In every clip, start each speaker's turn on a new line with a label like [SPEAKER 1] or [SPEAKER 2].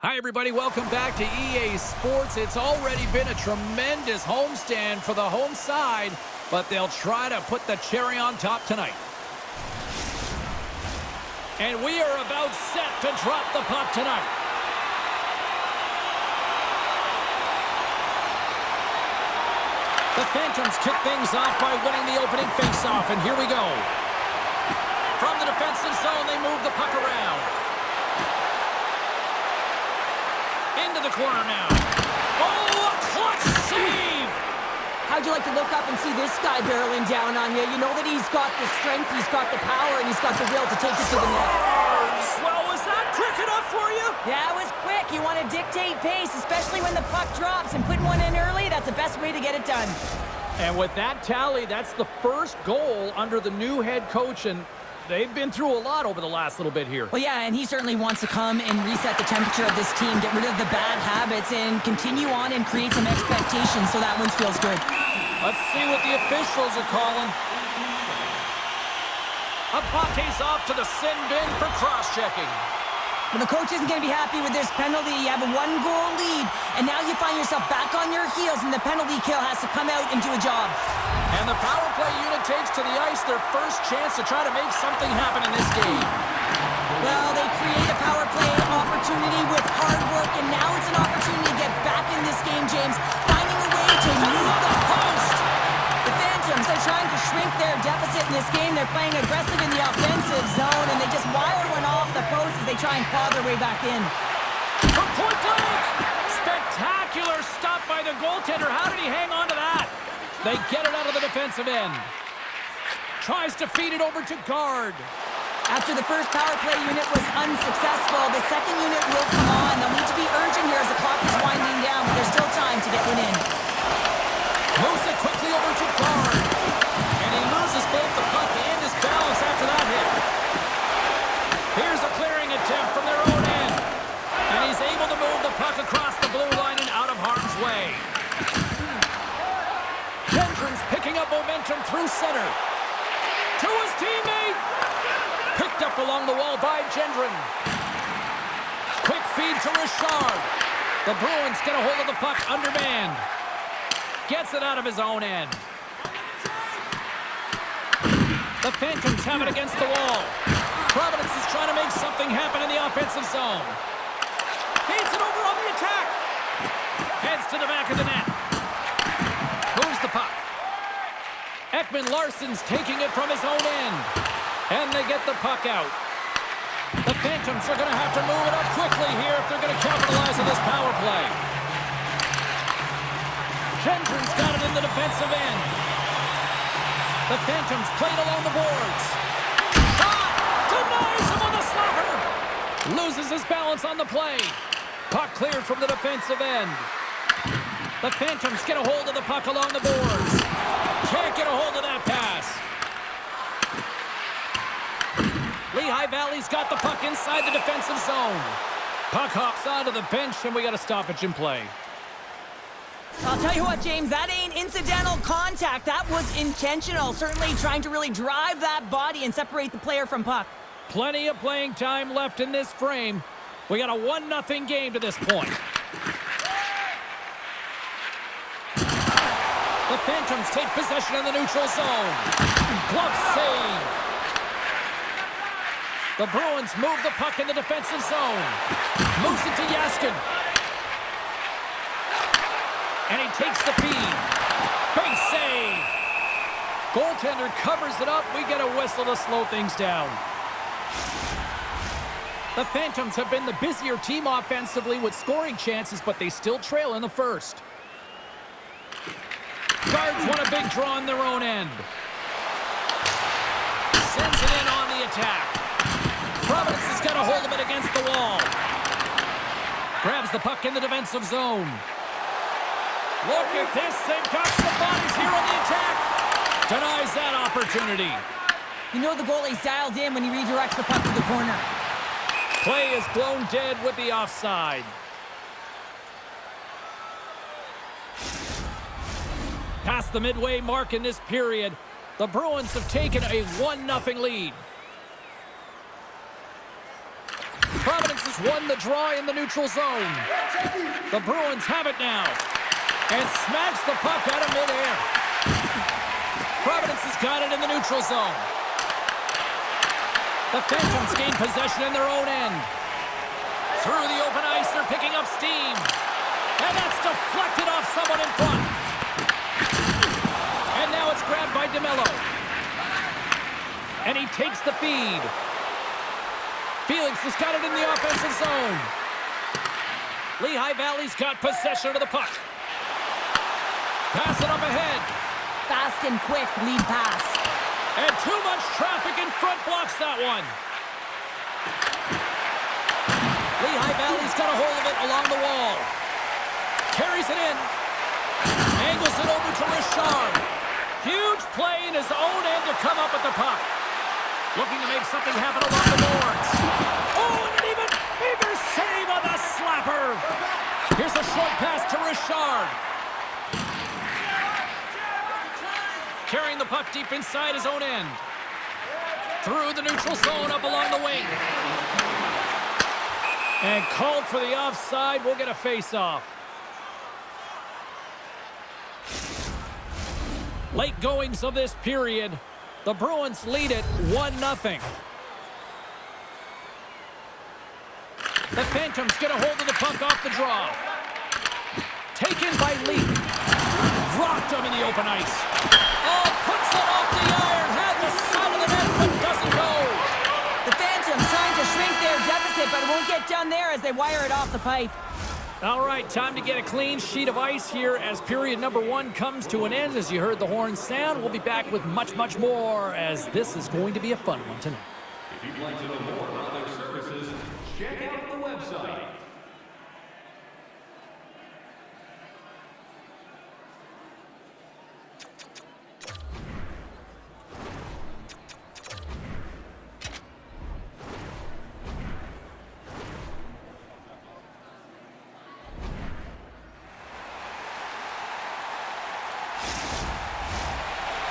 [SPEAKER 1] Hi, everybody. Welcome back to EA Sports. It's already been a tremendous homestand for the home side, but they'll try to put the cherry on top tonight. And we are about set to drop the puck tonight. The Phantoms kick things off by winning the opening faceoff, and here we go. From the defensive zone, they move the puck around. Into the corner now. Oh, a clutch save!
[SPEAKER 2] How'd you like to look up and see this guy barreling down on you? You know that he's got the strength, he's got the power, and he's got the will to take it to the net.
[SPEAKER 1] Well, was that quick enough for you?
[SPEAKER 2] Yeah, it was quick. You want to dictate pace, especially when the puck drops, and putting one in early, that's the best way to get it done.
[SPEAKER 1] And with that tally, that's the first goal under the new head coach, and they've been through a lot over the last little bit here.
[SPEAKER 2] Well, yeah, and he certainly wants to come and reset the temperature of this team, get rid of the bad habits, and continue on and create some expectations, so that one feels good.
[SPEAKER 1] Let's see what the officials are calling. Apate's off to the sin bin for cross-checking.
[SPEAKER 2] Well, the coach isn't going to be happy with this penalty. You have a one-goal lead, and now you find yourself back on your heels, and the penalty kill has to come out and do a job.
[SPEAKER 1] And the power play unit takes to the ice their first chance to try to make something happen in this game.
[SPEAKER 2] Well, they create a power play opportunity with hard work, and now it's an opportunity to get back in this game, James, finding a way to move the post. The Phantoms, they're trying to shrink their deficit in this game. They're playing aggressive in the offensive zone, and they just wire one off the post as they try and claw their way back in.
[SPEAKER 1] From point blank! Spectacular stop by the goaltender. How did he hang on to that? They get it out of the defensive end. Tries to feed it over to guard.
[SPEAKER 2] After the first power play unit was unsuccessful, the second unit will come on. They'll need to be urgent here as the clock is winding down, but there's still time to get one in.
[SPEAKER 1] Moves it quickly over to guard. And he loses both the puck and his balance after that hit. Here's a clearing attempt from their own end. And he's able to move the puck across the blue line and out of harm's way. Gendron's picking up momentum through center. To his teammate. Picked up along the wall by Gendron. Quick feed to Richard. The Bruins get a hold of the puck undermanned. Gets it out of his own end. The Phantoms have it against the wall. Providence is trying to make something happen in the offensive zone. Feeds it over on the attack. Heads to the back of the net. Moves the puck. Ekman Larsson's taking it from his own end. And they get the puck out. The Phantoms are going to have to move it up quickly here if they're going to capitalize on this power play. Gendron's got it in the defensive end. The Phantoms played along the boards. Shot! Denies him on the slapper! Loses his balance on the play. Puck cleared from the defensive end. The Phantoms get a hold of the puck along the boards. Can't get a hold of that pass. Lehigh Valley's got the puck inside the defensive zone. Puck hops onto the bench, and we got a stoppage in play.
[SPEAKER 2] I'll tell you what, James, that ain't incidental contact. That was intentional. Certainly trying to really drive that body and separate the player from puck.
[SPEAKER 1] Plenty of playing time left in this frame. We got a 1-0 game to this point. The Phantoms take possession in the neutral zone. Glove save. The Bruins move the puck in the defensive zone. Moves it to Yaskin. And he takes the feed. Big save. Goaltender covers it up. We get a whistle to slow things down. The Phantoms have been the busier team offensively with scoring chances, but they still trail in the first. Guards want a big draw on their own end. Sends it in on the attack. Providence has got a hold of it against the wall. Grabs the puck in the defensive zone. Look at this. They've got some bodies here on the attack. Denies that opportunity.
[SPEAKER 2] You know the goalie's dialed in when he redirects the puck to the corner.
[SPEAKER 1] Play is blown dead with the offside. Past the midway mark in this period, the Bruins have taken a 1-0 lead. Providence is Phantoms won the draw in the neutral zone. The Bruins have it now. And smacks the puck out of midair. Providence has got it in the neutral zone. The Phantoms gain possession in their own end. Through the open ice, they're picking up steam. And that's deflected off someone in front. And now it's grabbed by DeMello. And he takes the feed. Felix has got it in the offensive zone. Lehigh Valley's got possession of the puck. Pass it up ahead.
[SPEAKER 2] Fast and quick lead pass.
[SPEAKER 1] And too much traffic in front blocks that one. Lehigh Valley's got a hold of it along the wall. Carries it in. Angles it over to Richard. Huge play in his own end to come up with the puck. Looking to make something happen along the boards. Oh, and an even bigger save on the slapper. Here's a short pass to Richard. Carrying the puck deep inside his own end. Through the neutral zone up along the wing. And called for the offside. We'll get a face-off. Late goings of this period. The Bruins lead it 1-0. The Phantoms get a hold of the puck off the draw. Taken by Lee. Rocked him in the open ice. Oh, puts it off the iron. Had the side of the net, but doesn't go.
[SPEAKER 2] The Phantoms trying to shrink their deficit, but it won't get done there as they wire it off the pipe.
[SPEAKER 1] All right, time to get a clean sheet of ice here as period number 1 comes to an end. As you heard the horn sound, we'll be back with much, much more, as this is going to be a fun one tonight.
[SPEAKER 3] If you'd like to know more about their services, check out the website.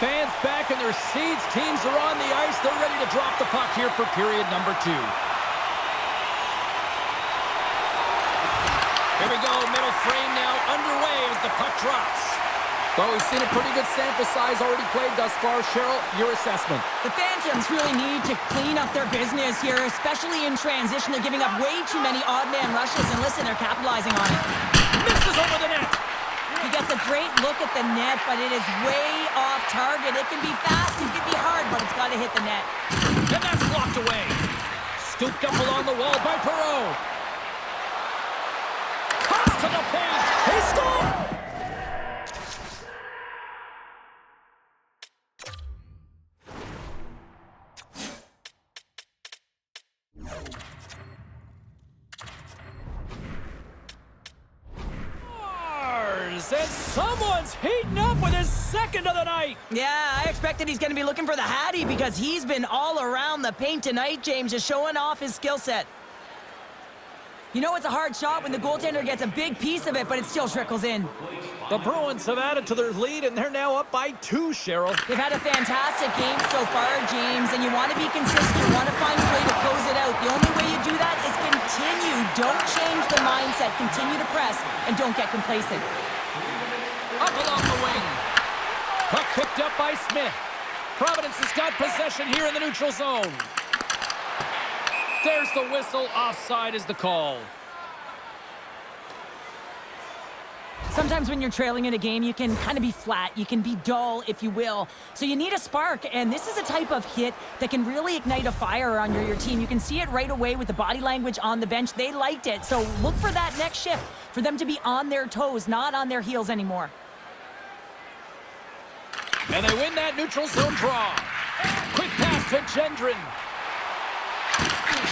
[SPEAKER 1] Fans back in their seats. Teams are on the ice. They're ready to drop the puck here for period number 2. Here we go. Middle frame now underway as the puck drops. Well, we've seen a pretty good sample size already played thus far. Cheryl, your assessment.
[SPEAKER 2] The Phantoms really need to clean up their business here, especially in transition. They're giving up way too many odd man rushes, and listen, they're capitalizing on it.
[SPEAKER 1] Misses over the net.
[SPEAKER 2] He gets a great look at the net, but it is way off target. It can be fast, it can be hard, but it's got to hit the net.
[SPEAKER 1] And that's blocked away. Scooped up along the wall by Perreault. Cost to the paint. He scored! And someone's heating up with his second of the night.
[SPEAKER 2] Yeah, I expected he's going to be looking for the Hattie because he's been all around the paint tonight, James, just showing off his skill set. You know it's a hard shot when the goaltender gets a big piece of it, but it still trickles in.
[SPEAKER 1] The Bruins have added to their lead, and they're now up by 2, Cheryl.
[SPEAKER 2] They've had a fantastic game so far, James, and you want to be consistent. You want to find a way to close it out. The only way you do that is continue. Don't change the mindset. Continue to press, and don't get complacent.
[SPEAKER 1] Up along the wing. Puck picked up by Smith. Providence has got possession here in the neutral zone. There's the whistle. Offside is the call.
[SPEAKER 2] Sometimes when you're trailing in a game, you can kind of be flat. You can be dull, if you will. So you need a spark, and this is a type of hit that can really ignite a fire on your team. You can see it right away with the body language on the bench. They liked it. So look for that next shift, for them to be on their toes, not on their heels anymore.
[SPEAKER 1] And they win that neutral zone draw. Quick pass to Gendron.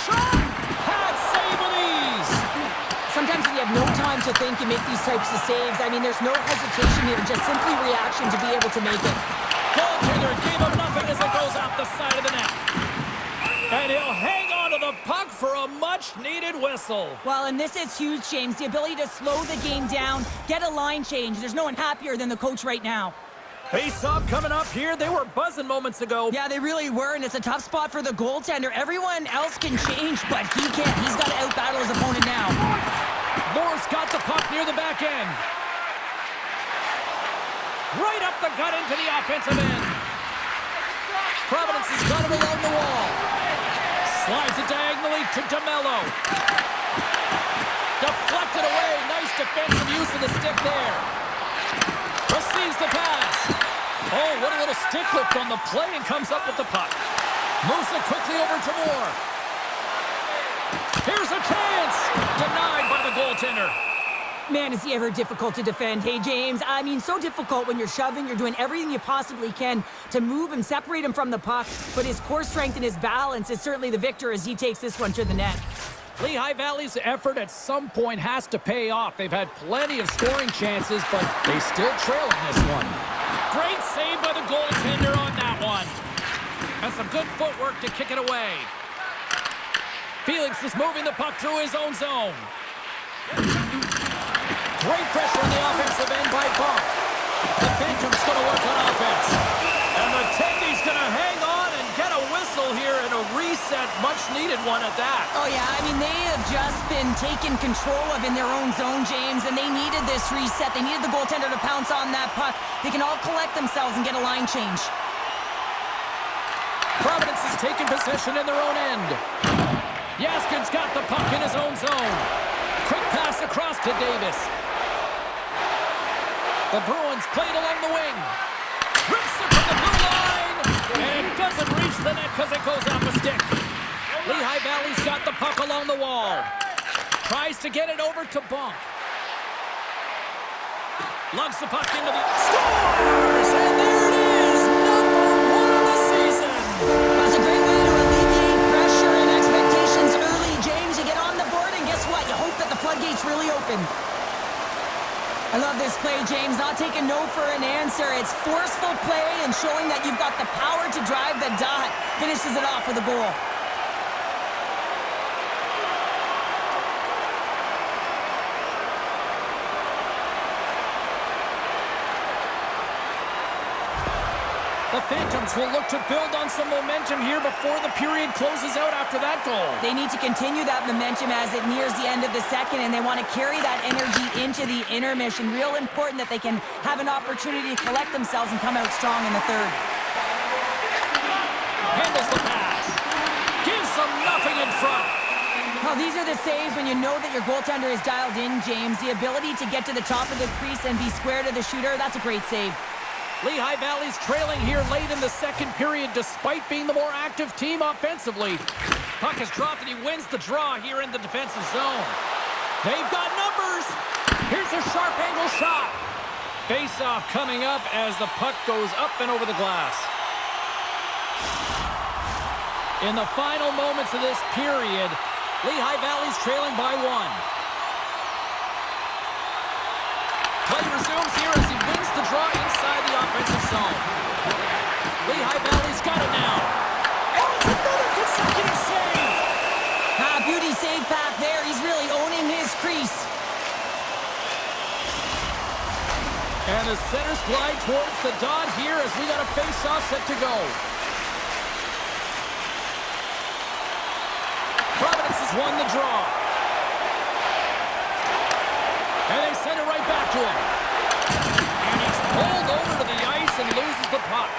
[SPEAKER 1] Shot! Pad save with ease.
[SPEAKER 2] Sometimes when you have no time to think, you make these types of saves. I mean, there's no hesitation here, just simply reaction to be able to make it.
[SPEAKER 1] Goaltender gave him nothing as it goes out the side of the net. And he'll hang on to the puck for a much-needed whistle.
[SPEAKER 2] Well, and this is huge, James. The ability to slow the game down, get a line change. There's no one happier than the coach right now.
[SPEAKER 1] Face-off coming up here. They were buzzing moments ago.
[SPEAKER 2] Yeah, they really were, and it's a tough spot for the goaltender. Everyone else can change, but he can't. He's got to out-battle his opponent now.
[SPEAKER 1] Moore's got the puck near the back end. Right up the gut into the offensive end. Providence has got it along the wall. Slides it diagonally to DeMello. Deflected away. Nice defensive use of the stick there. Receives the pass. Oh, what a little stick lift on the play, and comes up with the puck. Moves it quickly over to Moore. Here's a chance. Denied by the goaltender.
[SPEAKER 2] Man, is he ever difficult to defend. Hey, James, I mean, so difficult when you're shoving. You're doing everything you possibly can to move him, separate him from the puck. But his core strength and his balance is certainly the victor as he takes this one to the net.
[SPEAKER 1] Lehigh Valley's effort at some point has to pay off. They've had plenty of scoring chances, but they still trail in this one. Great save by the goaltender on that one. And some good footwork to kick it away. Felix is moving the puck through his own zone. Great pressure on the offensive end by Bump. The Phantoms going to work on offense. And the Tendy's going to hang on and get a whistle here and a reset, much needed one at that.
[SPEAKER 2] Oh, yeah, I mean, they have just been taken control of in their own zone, James, and they needed this reset. They needed the goaltender to pounce on that puck. They can all collect themselves and get a line change.
[SPEAKER 1] Providence has taken possession in their own end. Yaskin's got the puck in his own zone. Quick pass across to Davis. The Bruins played along the wing. Rips it from the blue line. And it doesn't reach the net because it goes off a stick. Lehigh Valley's got the puck along the wall. Tries to get it over to Bonk. Lugs the puck into the... Scores! And there it is! Number 1 of the season!
[SPEAKER 2] That's a great way to alleviate pressure and expectations early, James. You get on the board, and guess what? You hope that the floodgates really open. I love this play, James. Not taking no for an answer. It's forceful play and showing that you've got the power to drive the dot. Finishes it off with a goal.
[SPEAKER 1] The Phantoms will look to build on some momentum here before the period closes out after that goal.
[SPEAKER 2] They need to continue that momentum as it nears the end of the second, and they want to carry that energy into the intermission. Real important that they can have an opportunity to collect themselves and come out strong in the third.
[SPEAKER 1] Handles the pass. Gives them nothing in front.
[SPEAKER 2] Well, these are the saves when you know that your goaltender is dialed in, James. The ability to get to the top of the crease and be square to the shooter, that's a great save.
[SPEAKER 1] Lehigh Valley's trailing here late in the second period despite being the more active team offensively. Puck is dropped and he wins the draw here in the defensive zone. They've got numbers. Here's a sharp angle shot. Face-off coming up as the puck goes up and over the glass. In the final moments of this period, Lehigh Valley's trailing by 1. Play resumes here as he wins the draw inside the offensive zone. Lehigh Valley's got it now. Oh, it's another consecutive save.
[SPEAKER 2] Beauty save path there. He's really owning his crease.
[SPEAKER 1] And the centers glide towards the dot here as we got a face-off set to go. Providence has won the draw. And they send it right back to him. And he's pulled over to the ice and loses the puck.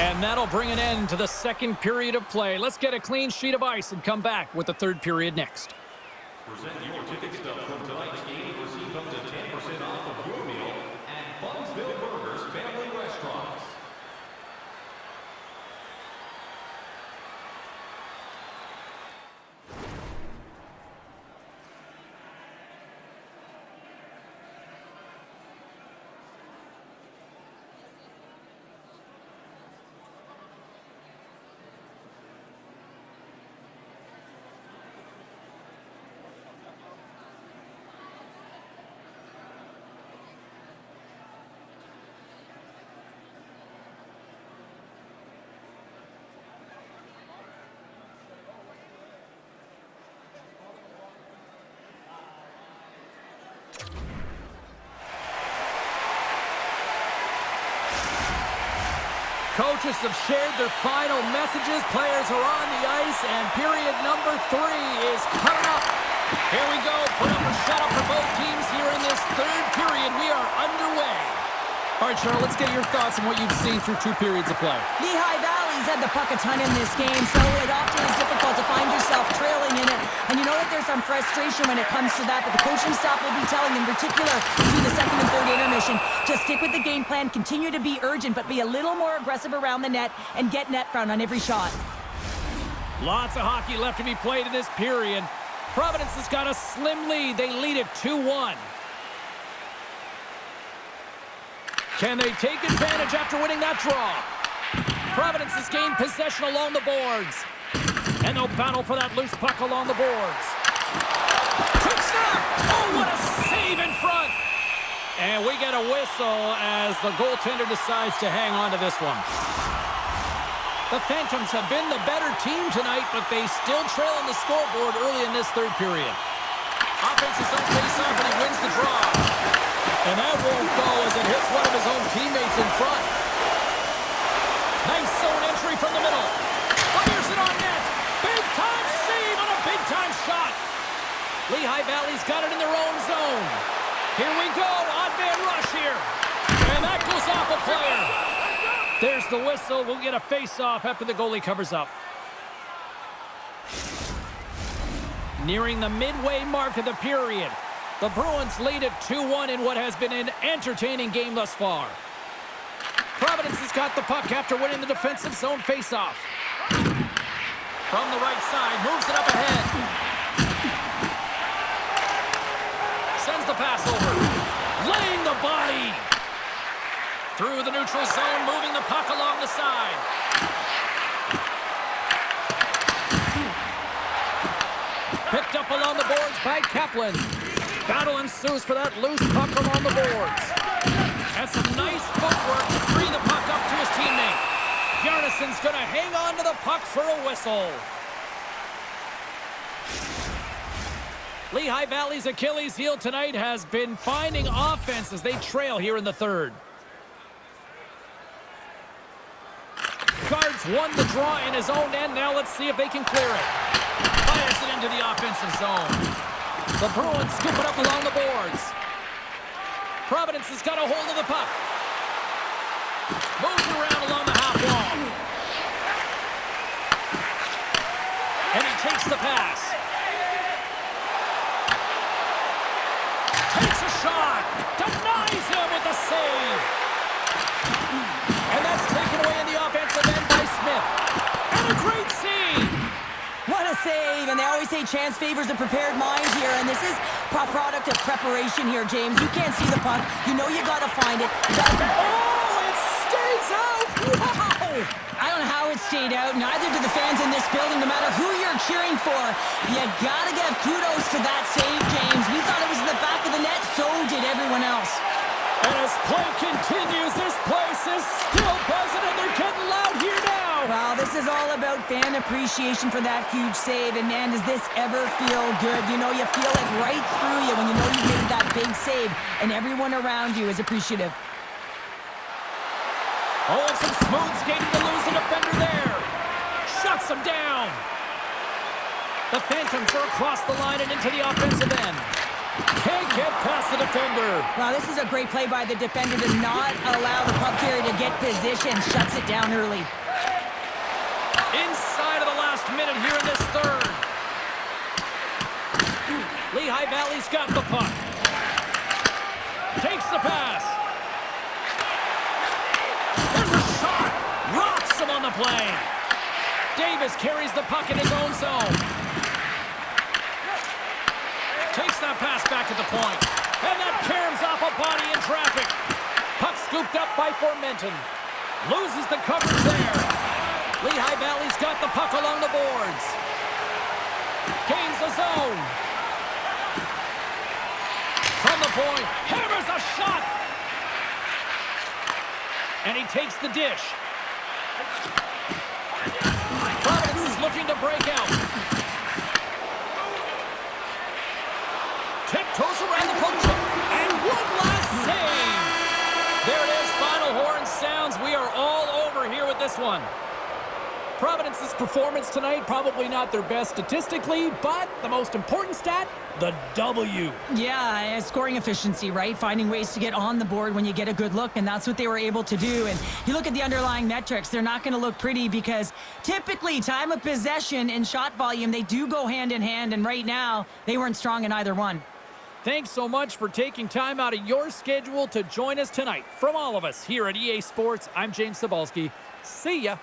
[SPEAKER 1] And that'll bring an end to the second period of play. Let's get a clean sheet of ice and come back with the third period next.
[SPEAKER 3] Present your ticket stub from tonight's game. Receive up to 10% off of your meal at Bunsville Burgers Family Restaurants.
[SPEAKER 1] coaches have shared their final messages. Players are on the ice, and period number 3 is coming up. Here we go. Put up or shut up for both teams here in this third period. We are underway. All right, Cheryl, let's get your thoughts on what you've seen through 2 periods of play.
[SPEAKER 2] Lehigh Valley's had the puck a ton in this game, so it often is difficult to find yourself trailing in it. And you know that there's some frustration when it comes to that, but the coaching staff will be telling, in particular, between the second and third intermission, to stick with the game plan, continue to be urgent, but be a little more aggressive around the net and get net front on every shot.
[SPEAKER 1] Lots of hockey left to be played in this period. Providence has got a slim lead. They lead it 2-1. Can they take advantage after winning that draw? Providence has gained possession along the boards. And they'll battle for that loose puck along the boards. Quick snap! Oh, what a save in front! And we get a whistle as the goaltender decides to hang on to this one. The Phantoms have been the better team tonight, but they still trail on the scoreboard early in this third period. Offense is on face-off, and he wins the draw. And that won't go as it hits one of his own teammates in front. Nice zone entry from the middle. Fires it on net. Big-time save on a big-time shot. Lehigh Valley's got it in their own zone. Here we go. Odd man rush here. And that goes off a player. There's the whistle. We'll get a face-off after the goalie covers up. Nearing the midway mark of the period. The Bruins lead it 2-1 in what has been an entertaining game thus far. Providence has got the puck after winning the defensive zone faceoff. From the right side, moves it up ahead. Sends the pass over. Laying the body. Through the neutral zone, moving the puck along the side. Picked up along the boards by Kaplan. Battle ensues for that loose puck along the boards. And some nice footwork to free the puck up to his teammate. Bjarnason's going to hang on to the puck for a whistle. Lehigh Valley's Achilles heel tonight has been finding offense as they trail here in the third. Guards won the draw in his own end. Now let's see if they can clear it. Fires it into the offensive zone. The Bruins scoop it up along the boards. Providence has got a hold of the puck. Moves it around along the half wall. And he takes the pass. Takes a shot. Denies him with the save. And that's taken away in the offensive end by Smith. And a great save.
[SPEAKER 2] What a save, and they always say chance favors a prepared mind here, and this is a product of preparation here, James. You can't see the puck. You know you got to find it.
[SPEAKER 1] Oh, it stays out! Wow!
[SPEAKER 2] I don't know how it stayed out. Neither do the fans in this building, no matter who you're cheering for. You got to give kudos to that save, James. We thought it was in the back of the net, so did everyone else.
[SPEAKER 1] And as play continues, this place is still buzzing, and they're getting loud here now.
[SPEAKER 2] Well, this is all about fan appreciation for that huge save, and man, does this ever feel good. You know, you feel it right through you when you know you made that big save, and everyone around you is appreciative.
[SPEAKER 1] Oh, and some smooth skating to lose a defender there. Shuts him down. The Phantoms are across the line and into the offensive end. Can't get past the defender.
[SPEAKER 2] Wow, this is a great play by the defender to not allow the puck carrier to get position. Shuts it down early.
[SPEAKER 1] Inside of the last minute here in this third. Lehigh Valley's got the puck. Takes the pass. There's a shot. Rocks him on the play. Davis carries the puck in his own zone. Takes that pass back at the point. And that caroms off a body in traffic. Puck scooped up by Formenton. Loses the coverage there. Lehigh Valley's got the puck along the boards. Gains the zone. From the point, hammers a shot. And he takes the dish. Providence is looking to break out. Tiptoes around the poke check. And one last save. There it is, final horn sounds. We are all over here with this one. Providence's performance tonight, probably not their best statistically, but the most important stat, the W.
[SPEAKER 2] Yeah, scoring efficiency, right? Finding ways to get on the board when you get a good look, and that's what they were able to do. And you look at the underlying metrics, they're not going to look pretty because typically time of possession and shot volume, they do go hand in hand, and right now, they weren't strong in either one.
[SPEAKER 1] Thanks so much for taking time out of your schedule to join us tonight. From all of us here at EA Sports, I'm James Cebulski. See ya.